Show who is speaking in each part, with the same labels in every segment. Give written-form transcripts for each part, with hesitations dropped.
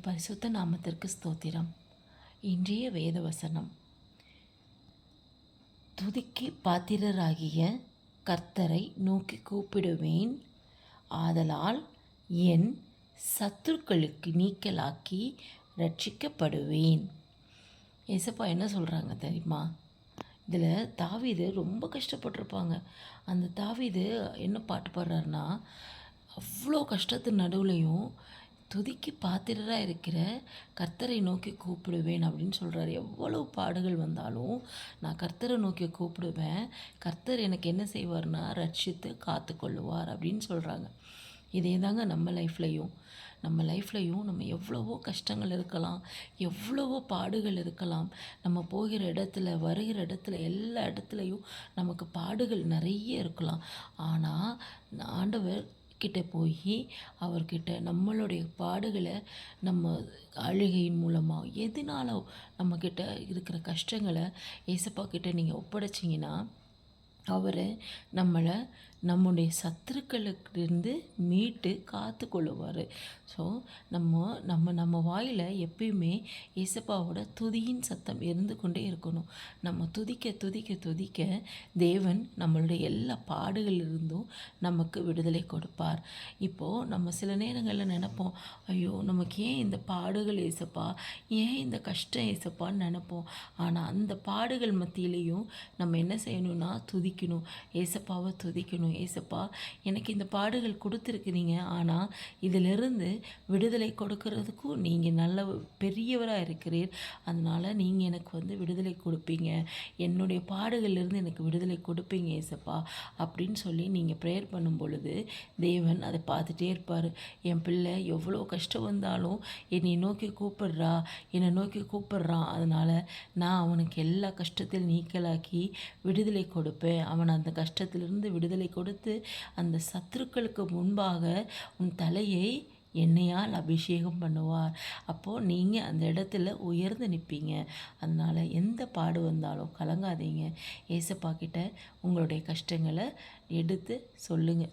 Speaker 1: பரிசுத்த நாமத்திற்கு ஸ்தோத்திரம். இன்றைய வேத வசனம், துதிக்கு பாத்திரராகிய கர்த்தரை நோக்கி கூப்பிடுவேன், ஆதலால் என் சத்துருக்களுக்கு நீக்கலாக்கி ரட்சிக்கப்படுவேன். ஏசப்பா என்ன சொல்கிறாங்க தெரியுமா? இதில் தாவீது ரொம்ப கஷ்டப்பட்டிருப்பாங்க. அந்த தாவீது என்ன பாட்டு பாடுறாருன்னா, அவ்வளோ கஷ்டத்து நடுவுலையும் துதிக்கு பாத்திரராக இருக்கிற கர்த்தரை நோக்கி கூப்பிடுவேன் அப்படின்னு சொல்கிறாரு. எவ்வளோ பாடுகள் வந்தாலும் நான் கர்த்தரை நோக்கி கூப்பிடுவேன், கர்த்தர் எனக்கு என்ன செய்வார்னா ரட்சித்து காத்து கொள்ளுவார் அப்படின்னு சொல்கிறாங்க. இதே தாங்க நம்ம லைஃப்லையும் நம்ம எவ்வளவோ கஷ்டங்கள் இருக்கலாம், எவ்வளவோ பாடுகள் இருக்கலாம். நம்ம போகிற இடத்துல வருகிற இடத்துல எல்லா இடத்துலையும் நமக்கு பாடுகள் நிறைய இருக்கலாம். ஆனால் ஆண்டவர் கிட்ட போய் அவர்கிட்ட நம்மளுடைய பாடுகளை, நம்ம அழுகையின் மூலமாக எதனால நம்மக்கிட்ட இருக்கிற கஷ்டங்களை ஏசப்பா கிட்ட நீங்கள் ஒப்படைச்சிங்கன்னா அவர் நம்மளை நம்முடைய சத்துருக்களுக்கிருந்து மீட்டு காத்து கொள்ளுவார். ஸோ நம்ம வாயில் எப்பயுமே ஏசப்பாவோட துதியின் சத்தம் இருந்து கொண்டே இருக்கணும். நம்ம துதிக்க தேவன் நம்மளுடைய எல்லா பாடுகளிலிருந்தும் நமக்கு விடுதலை கொடுப்பார். இப்போது நம்ம சில நேரங்களில் நினைப்போம், ஐயோ நமக்கு ஏன் இந்த பாடுகள் ஏசப்பா, ஏன் இந்த கஷ்டம் ஏசப்பான்னு நினைப்போம். ஆனால் அந்த பாடுகள் மத்தியிலையும் நம்ம என்ன செய்யணும்னா துதிக்கணும், ஏசப்பாவை துதிக்கணும். ஏசப்பா எனக்கு இந்த பாடுகள் கொடுத்துருக்குறீங்க, ஆனால் இதிலிருந்து விடுதலை கொடுக்கறதுக்கும் நீங்கள் நல்ல பெரியவராக இருக்கிறீர், அதனால் நீங்கள் எனக்கு விடுதலை கொடுப்பீங்க, என்னுடைய பாடுகள்லேருந்து எனக்கு விடுதலை கொடுப்பீங்க ஏசப்பா அப்படின்னு சொல்லி நீங்கள் ப்ரேயர் பண்ணும் பொழுது தேவன் அதை பார்த்துட்டே இருப்பார். என் பிள்ளை எவ்வளோ கஷ்டம் வந்தாலும் என்னை நோக்கி கூப்பிட்றான், அதனால் நான் அவனுக்கு எல்லா கஷ்டத்தில் நீக்கலாக்கி விடுதலை கொடுப்பேன். அவன் அந்த கஷ்டத்திலிருந்து விடுதலை கொடுத்து அந்த சத்துருக்களுக்கு முன்பாக உன் தலையை எண்ணெயால் அபிஷேகம் பண்ணுவார். அப்போது நீங்கள் அந்த இடத்துல உயர்ந்து நிற்பீங்க. அதனால் எந்த பாடு வந்தாலும் கலங்காதீங்க. ஏசப்பா கிட்ட உங்களுடைய கஷ்டங்களை எடுத்து சொல்லுங்கள்.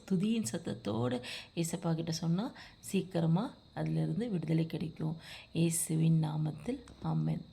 Speaker 1: துதியின் சத்தத்தோடு ஏசப்பா கிட்ட சொன்னால் சீக்கிரமாக அதிலிருந்து விடுதலை கிடைக்கும். இயேசுவின் நாமத்தில் ஆமென்.